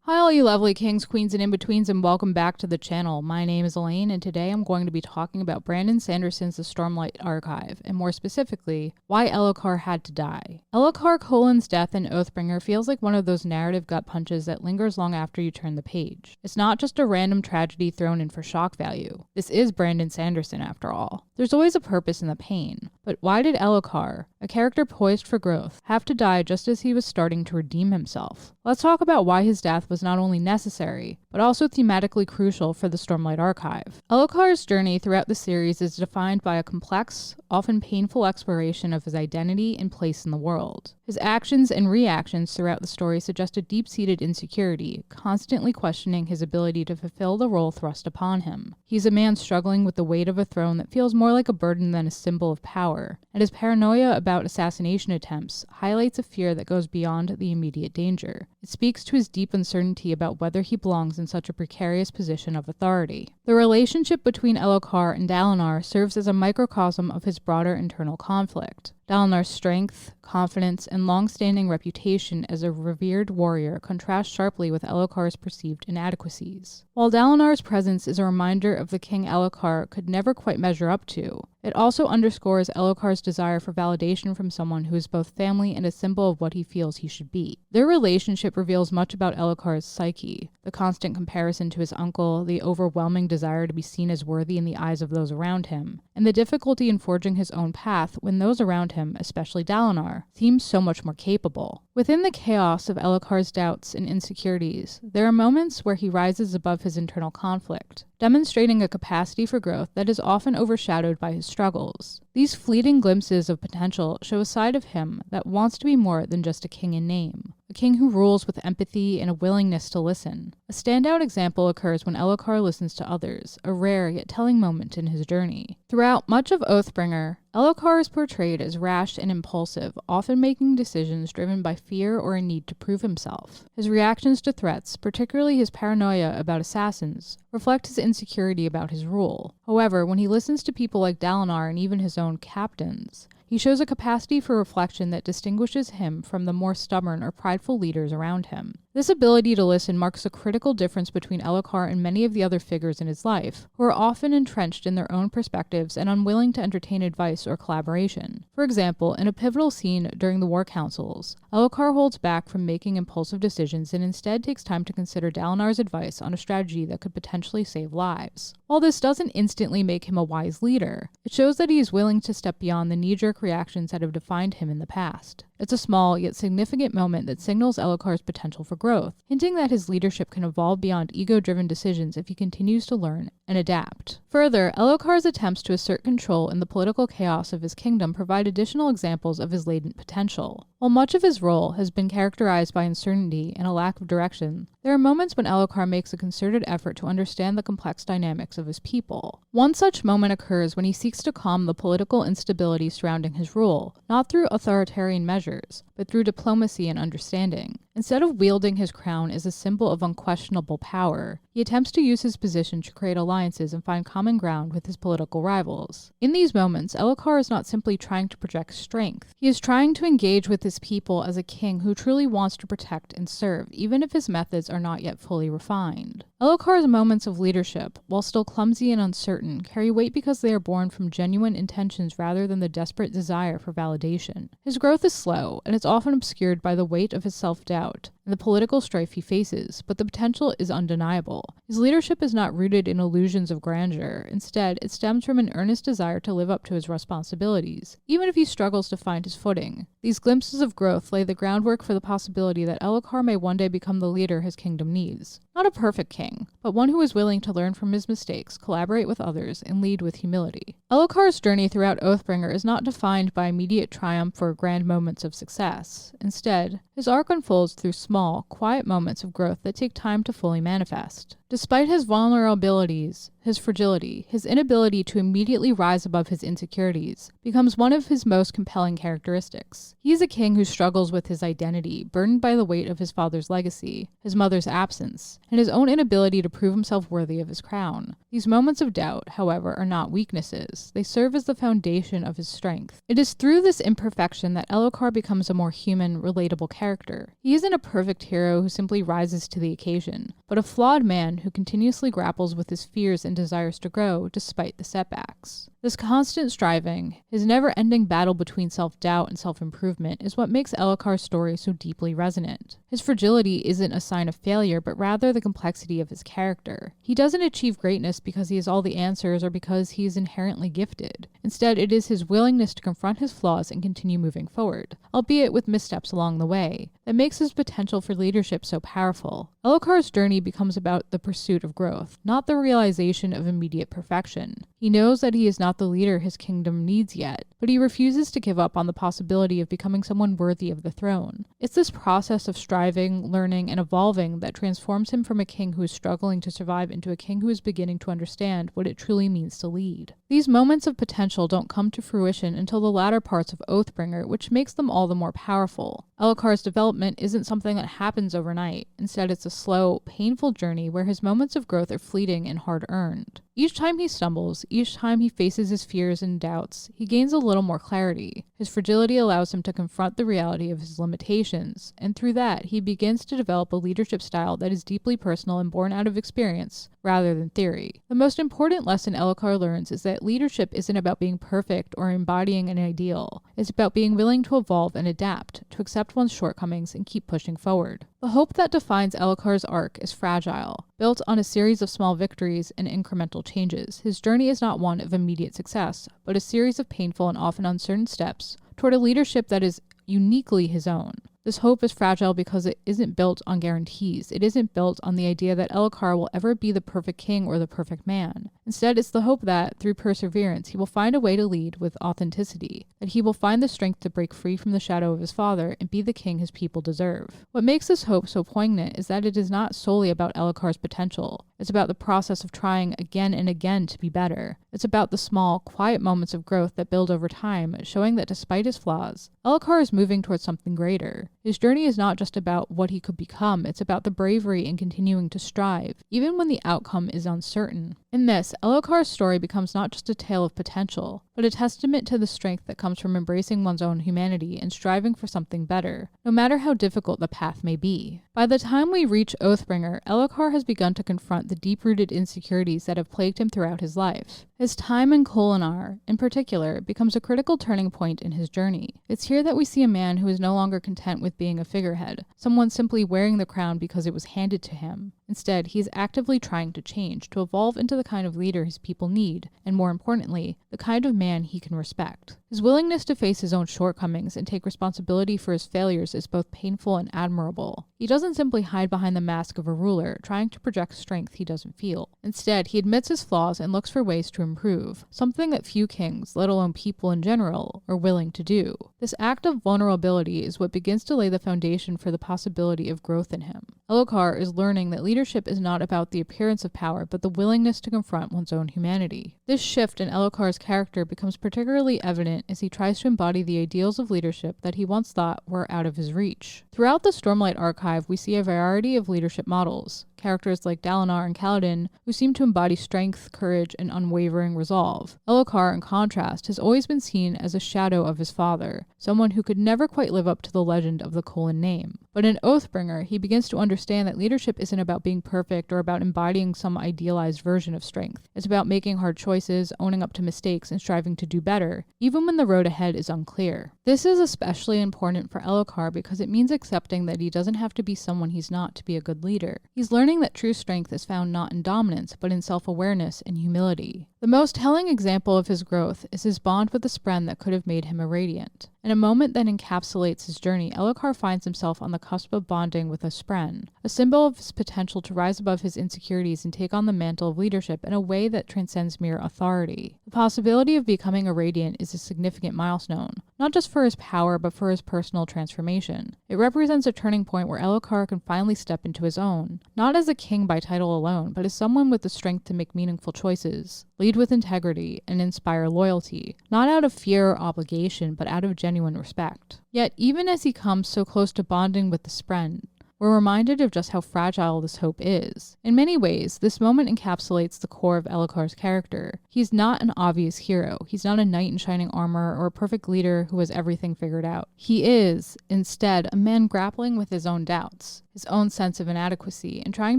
Hi all you lovely kings, queens, and in-betweens, and welcome back to the channel. My name is Elaine, and today I'm going to be talking about Brandon Sanderson's The Stormlight Archive, and more specifically, why Elhokar had to die. Elhokar Kholin's death in Oathbringer feels like one of those narrative gut punches that lingers long after you turn the page. It's not just a random tragedy thrown in for shock value. This is Brandon Sanderson after all. There's always a purpose in the pain. But why did Elhokar, a character poised for growth, have to die just as he was starting to redeem himself? Let's talk about why his death was not only necessary, but also thematically crucial for the Stormlight Archive. Elhokar's journey throughout the series is defined by a complex, often painful exploration of his identity and place in the world. His actions and reactions throughout the story suggest a deep-seated insecurity, constantly questioning his ability to fulfill the role thrust upon him. He's a man struggling with the weight of a throne that feels more like a burden than a symbol of power, and his paranoia about assassination attempts highlights a fear that goes beyond the immediate danger. It speaks to his deep uncertainty about whether he belongs in such a precarious position of authority. The relationship between Elhokar and Dalinar serves as a microcosm of his broader internal conflict. Dalinar's strength, confidence, and long-standing reputation as a revered warrior contrast sharply with Elhokar's perceived inadequacies. While Dalinar's presence is a reminder of the king Elhokar could never quite measure up to, it also underscores Elhokar's desire for validation from someone who is both family and a symbol of what he feels he should be. Their relationship reveals much about Elhokar's psyche, the constant comparison to his uncle, the overwhelming desire to be seen as worthy in the eyes of those around him, and the difficulty in forging his own path when those around him, especially Dalinar, seem so much more capable. Within the chaos of Elhokar's doubts and insecurities, there are moments where he rises above his internal conflict, demonstrating a capacity for growth that is often overshadowed by his struggles. These fleeting glimpses of potential show a side of him that wants to be more than just a king in name, a king who rules with empathy and a willingness to listen. A standout example occurs when Elhokar listens to others, a rare yet telling moment in his journey. Throughout much of Oathbringer, Elhokar is portrayed as rash and impulsive, often making decisions driven by fear or a need to prove himself. His reactions to threats, particularly his paranoia about assassins, reflect his insecurity about his rule. However, when he listens to people like Dalinar and even his own captains, he shows a capacity for reflection that distinguishes him from the more stubborn or prideful leaders around him. This ability to listen marks a critical difference between Elhokar and many of the other figures in his life, who are often entrenched in their own perspectives and unwilling to entertain advice or collaboration. For example, in a pivotal scene during the War Councils, Elhokar holds back from making impulsive decisions and instead takes time to consider Dalinar's advice on a strategy that could potentially save lives. While this doesn't instantly make him a wise leader, it shows that he is willing to step beyond the knee-jerk reactions that have defined him in the past. It's a small yet significant moment that signals Elhokar's potential for growth, hinting that his leadership can evolve beyond ego-driven decisions if he continues to learn and adapt. Further, Elhokar's attempts to assert control in the political chaos of his kingdom provide additional examples of his latent potential. While much of his role has been characterized by uncertainty and a lack of direction, there are moments when Elhokar makes a concerted effort to understand the complex dynamics of his people. One such moment occurs when he seeks to calm the political instability surrounding his rule, not through authoritarian measures, but through diplomacy and understanding. Instead of wielding his crown as a symbol of unquestionable power, he attempts to use his position to create alliances and find common ground with his political rivals. In these moments, Elhokar is not simply trying to project strength. He is trying to engage with his people as a king who truly wants to protect and serve, even if his methods are not yet fully refined. Elhokar's moments of leadership, while still clumsy and uncertain, carry weight because they are born from genuine intentions rather than the desperate desire for validation. His growth is slow, and it's often obscured by the weight of his self-doubt and the political strife he faces, but the potential is undeniable. His leadership is not rooted in illusions of grandeur. Instead, it stems from an earnest desire to live up to his responsibilities, even if he struggles to find his footing. These glimpses of growth lay the groundwork for the possibility that Elhokar may one day become the leader his kingdom needs. Not a perfect king, but one who is willing to learn from his mistakes, collaborate with others, and lead with humility. Elhokar's journey throughout Oathbringer is not defined by immediate triumph or grand moments of success. Instead, his arc unfolds through small, quiet moments of growth that take time to fully manifest. Despite his vulnerabilities, his fragility, his inability to immediately rise above his insecurities becomes one of his most compelling characteristics. He is a king who struggles with his identity, burdened by the weight of his father's legacy, his mother's absence, and his own inability to prove himself worthy of his crown. These moments of doubt, however, are not weaknesses. They serve as the foundation of his strength. It is through this imperfection that Elhokar becomes a more human, relatable character. He isn't a perfect hero who simply rises to the occasion, but a flawed man who continuously grapples with his fears and desires to grow despite the setbacks. This constant striving, his never-ending battle between self-doubt and self-improvement, is what makes Elhokar's story so deeply resonant. His fragility isn't a sign of failure, but rather the complexity of his character. He doesn't achieve greatness because he has all the answers or because he is inherently gifted. Instead, it is his willingness to confront his flaws and continue moving forward, albeit with missteps along the way, that makes his potential for leadership so powerful. Elhokar's journey becomes about the pursuit of growth, not the realization of immediate perfection. He knows that he is not the leader his kingdom needs yet, but he refuses to give up on the possibility of becoming someone worthy of the throne. It's this process of striving, learning, and evolving that transforms him from a king who is struggling to survive into a king who is beginning to understand what it truly means to lead. These moments of potential don't come to fruition until the latter parts of Oathbringer, which makes them all the more powerful. Elhokar's development isn't something that happens overnight. Instead, it's a slow, painful journey where his moments of growth are fleeting and hard-earned. Each time he stumbles, each time he faces his fears and doubts, he gains a little more clarity. His fragility allows him to confront the reality of his limitations, and through that, he begins to develop a leadership style that is deeply personal and born out of experience, rather than theory. The most important lesson Elhokar learns is that leadership isn't about being perfect or embodying an ideal. It's about being willing to evolve and adapt, to accept one's shortcomings and keep pushing forward. The hope that defines Elhokar's arc is fragile. Built on a series of small victories and incremental changes, his journey is not one of immediate success, but a series of painful and often uncertain steps toward a leadership that is uniquely his own. This hope is fragile because it isn't built on guarantees. It isn't built on the idea that Elhokar will ever be the perfect king or the perfect man. Instead, it's the hope that, through perseverance, he will find a way to lead with authenticity, that he will find the strength to break free from the shadow of his father and be the king his people deserve. What makes this hope so poignant is that it is not solely about Elhokar's potential. It's about the process of trying again and again to be better. It's about the small, quiet moments of growth that build over time, showing that despite his flaws, Elhokar is moving towards something greater. His journey is not just about what he could become, it's about the bravery in continuing to strive, even when the outcome is uncertain. In this, Elhokar's story becomes not just a tale of potential, but a testament to the strength that comes from embracing one's own humanity and striving for something better, no matter how difficult the path may be. By the time we reach Oathbringer, Elhokar has begun to confront the deep-rooted insecurities that have plagued him throughout his life. His time in Kholinar, in particular, becomes a critical turning point in his journey. It's here that we see a man who is no longer content with being a figurehead, someone simply wearing the crown because it was handed to him. Instead, he is actively trying to change, to evolve into the kind of leader his people need, and more importantly, the kind of man he can respect. His willingness to face his own shortcomings and take responsibility for his failures is both painful and admirable. He doesn't simply hide behind the mask of a ruler, trying to project strength he doesn't feel. Instead, he admits his flaws and looks for ways to improve, something that few kings, let alone people in general, are willing to do. This act of vulnerability is what begins to lay the foundation for the possibility of growth in him. Elhokar is learning that leadership is not about the appearance of power, but the willingness to confront one's own humanity. This shift in Elhokar's character becomes particularly evident as he tries to embody the ideals of leadership that he once thought were out of his reach. Throughout the Stormlight Archive, we see a variety of leadership models. Characters like Dalinar and Kaladin, who seem to embody strength, courage, and unwavering resolve. Elhokar, in contrast, has always been seen as a shadow of his father, someone who could never quite live up to the legend of the Kholin name. But in Oathbringer, he begins to understand that leadership isn't about being perfect or about embodying some idealized version of strength. It's about making hard choices, owning up to mistakes, and striving to do better, even when the road ahead is unclear. This is especially important for Elhokar because it means accepting that he doesn't have to be someone he's not to be a good leader. He's learning that true strength is found not in dominance, but in self-awareness and humility. The most telling example of his growth is his bond with the spren that could have made him a radiant. In a moment that encapsulates his journey, Elhokar finds himself on the cusp of bonding with a spren, a symbol of his potential to rise above his insecurities and take on the mantle of leadership in a way that transcends mere authority. The possibility of becoming a radiant is a significant milestone, not just for his power, but for his personal transformation. It represents a turning point where Elhokar can finally step into his own, not as a king by title alone, but as someone with the strength to make meaningful choices, lead with integrity, and inspire loyalty, not out of fear or obligation, but out of genuine respect. Yet, even as he comes so close to bonding with the spren, we're reminded of just how fragile this hope is. In many ways, this moment encapsulates the core of Elhokar's character. He's not an obvious hero. He's not a knight in shining armor or a perfect leader who has everything figured out. He is, instead, a man grappling with his own doubts, his own sense of inadequacy, and trying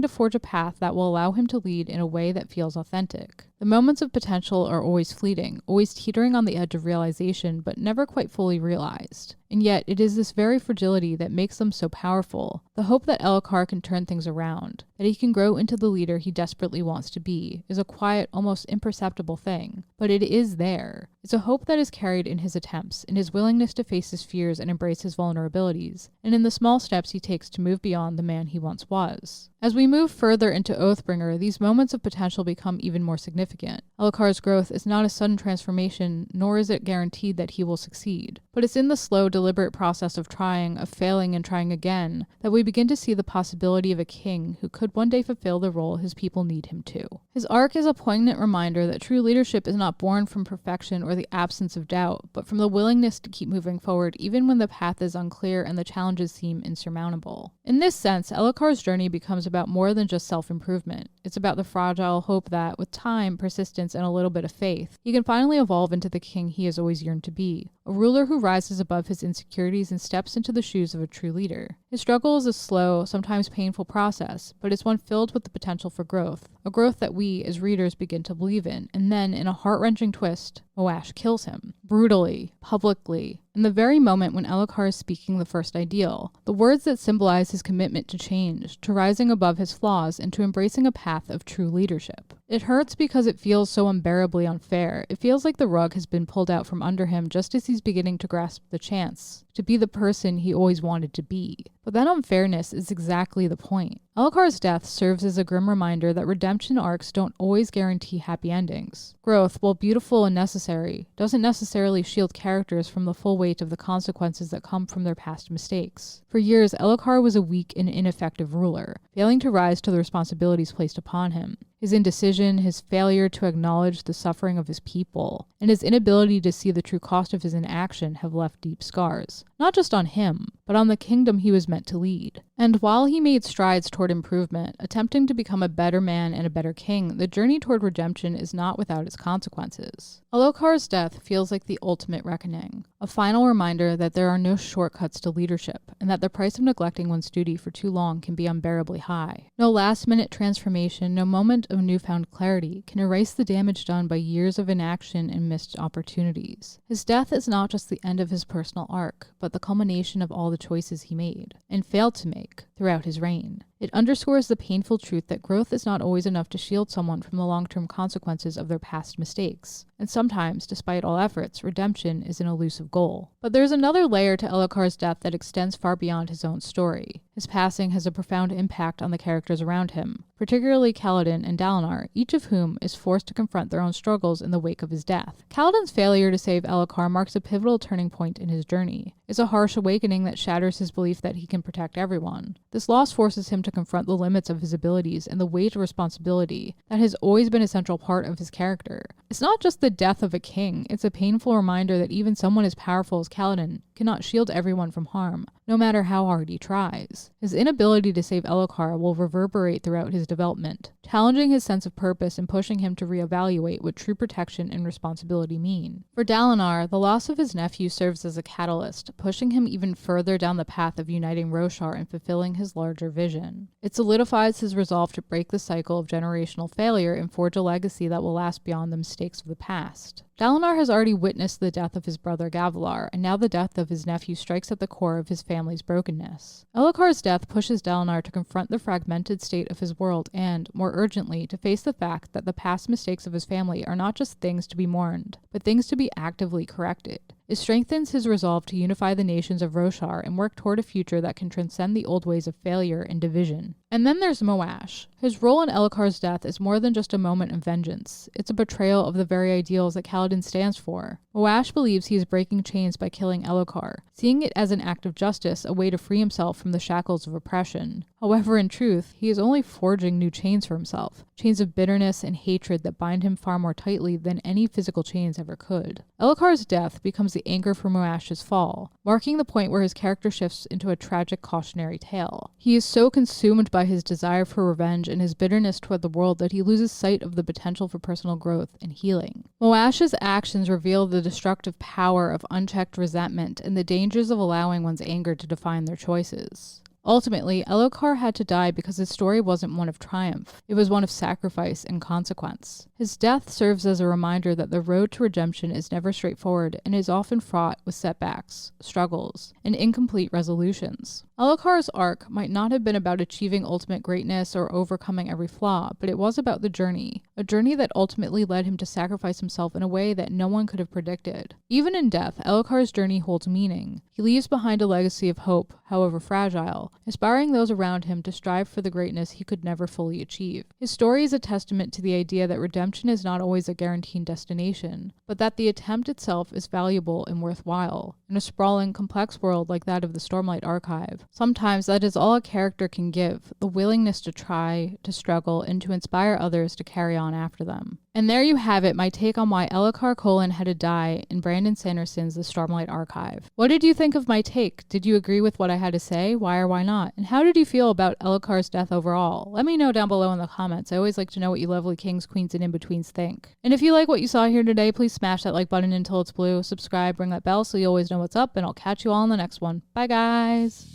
to forge a path that will allow him to lead in a way that feels authentic. The moments of potential are always fleeting, always teetering on the edge of realization, but never quite fully realized. And yet, it is this very fragility that makes them so powerful. The hope that Elhokar can turn things around, that he can grow into the leader he desperately wants to be, is a quiet, almost imperceptible thing. But it is there. It's a hope that is carried in his attempts, in his willingness to face his fears and embrace his vulnerabilities, and in the small steps he takes to move beyond the man he once was. As we move further into Oathbringer, these moments of potential become even more significant. Elhokar's growth is not a sudden transformation, nor is it guaranteed that he will succeed. But it's in the slow, deliberate process of trying, of failing and trying again, that we begin to see the possibility of a king who could one day fulfill the role his people need him to. His arc is a poignant reminder that true leadership is not born from perfection or the absence of doubt, but from the willingness to keep moving forward even when the path is unclear and the challenges seem insurmountable. In this sense, Elhokar's journey becomes about more than just self-improvement. It's about the fragile hope that, with time, persistence, and a little bit of faith, he can finally evolve into the king he has always yearned to be, a ruler who rises above his insecurities and steps into the shoes of a true leader. His struggle is a slow, sometimes painful process, but it's one filled with the potential for growth, a growth that we, as readers, begin to believe in, and then, in a heart-wrenching twist, Moash kills him. Brutally, publicly, in the very moment when Elhokar is speaking the first ideal, the words that symbolize his commitment to change, to rising above his flaws, and to embracing a path of true leadership. It hurts because it feels so unbearably unfair. It feels like the rug has been pulled out from under him just as he's beginning to grasp the chance to be the person he always wanted to be. But that unfairness is exactly the point. Elhokar's death serves as a grim reminder that redemption arcs don't always guarantee happy endings. Growth, while beautiful and necessary, doesn't necessarily shield characters from the full weight of the consequences that come from their past mistakes. For years, Elhokar was a weak and ineffective ruler, failing to rise to the responsibilities placed upon him. His indecision, his failure to acknowledge the suffering of his people, and his inability to see the true cost of his inaction have left deep scars, not just on him, but on the kingdom he was meant to lead. And while he made strides toward improvement, attempting to become a better man and a better king, the journey toward redemption is not without its consequences. Elhokar's death feels like the ultimate reckoning, a final reminder that there are no shortcuts to leadership, and that the price of neglecting one's duty for too long can be unbearably high. No last-minute transformation, no moment of newfound clarity can erase the damage done by years of inaction and missed opportunities. His death is not just the end of his personal arc, but the culmination of all the choices he made, and failed to make, throughout his reign. It underscores the painful truth that growth is not always enough to shield someone from the long-term consequences of their past mistakes. And sometimes, despite all efforts, redemption is an elusive goal. But there's another layer to Elhokar's death that extends far beyond his own story. His passing has a profound impact on the characters around him, particularly Kaladin and Dalinar, each of whom is forced to confront their own struggles in the wake of his death. Kaladin's failure to save Elhokar marks a pivotal turning point in his journey. It's a harsh awakening that shatters his belief that he can protect everyone. This loss forces him to confront the limits of his abilities and the weight of responsibility that has always been a central part of his character. It's not just the death of a king, it's a painful reminder that even someone as powerful as Kaladin cannot shield everyone from harm, no matter how hard he tries. His inability to save Elhokar will reverberate throughout his development, challenging his sense of purpose and pushing him to reevaluate what true protection and responsibility mean. For Dalinar, the loss of his nephew serves as a catalyst, pushing him even further down the path of uniting Roshar and fulfilling his larger vision. It solidifies his resolve to break the cycle of generational failure and forge a legacy that will last beyond the mistakes of the past. Dalinar has already witnessed the death of his brother Gavilar, and now the death of his nephew strikes at the core of his family's brokenness. Elhokar's death pushes Dalinar to confront the fragmented state of his world and, more urgently, to face the fact that the past mistakes of his family are not just things to be mourned, but things to be actively corrected. It strengthens his resolve to unify the nations of Roshar and work toward a future that can transcend the old ways of failure and division. And then there's Moash. His role in Elhokar's death is more than just a moment of vengeance. It's a betrayal of the very ideals that Kaladin stands for. Moash believes he is breaking chains by killing Elhokar, seeing it as an act of justice, a way to free himself from the shackles of oppression. However, in truth, he is only forging new chains for himself, chains of bitterness and hatred that bind him far more tightly than any physical chains ever could. Elhokar's death becomes the anchor for Moash's fall, marking the point where his character shifts into a tragic cautionary tale. He is so consumed by his desire for revenge and his bitterness toward the world that he loses sight of the potential for personal growth and healing. Moash's actions reveal the destructive power of unchecked resentment and the dangers of allowing one's anger to define their choices. Ultimately, Elhokar had to die because his story wasn't one of triumph. It was one of sacrifice and consequence. His death serves as a reminder that the road to redemption is never straightforward and is often fraught with setbacks, struggles, and incomplete resolutions. Elhokar's arc might not have been about achieving ultimate greatness or overcoming every flaw, but it was about the journey, a journey that ultimately led him to sacrifice himself in a way that no one could have predicted. Even in death, Elhokar's journey holds meaning. He leaves behind a legacy of hope, however fragile, inspiring those around him to strive for the greatness he could never fully achieve. His story is a testament to the idea that redemption is not always a guaranteed destination, but that the attempt itself is valuable and worthwhile. In a sprawling, complex world like that of the Stormlight Archive, sometimes that is all a character can give, the willingness to try, to struggle, and to inspire others to carry on after them. And there you have it, my take on why Elhokar Kholin had to die in Brandon Sanderson's The Stormlight Archive. What did you think of my take? Did you agree with what I had to say? Why or why not? And how did you feel about Elhokar's death overall? Let me know down below in the comments. I always like to know what you lovely kings, queens, and in-betweens think. And if you like what you saw here today, please smash that like button until it's blue. Subscribe, ring that bell so you always know what's up, and I'll catch you all in the next one. Bye, guys!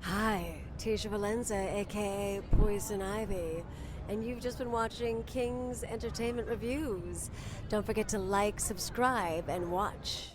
Hi, Tisha Valenza, aka Poison Ivy, and you've just been watching King's Entertainment Reviews. Don't forget to like, subscribe, and watch.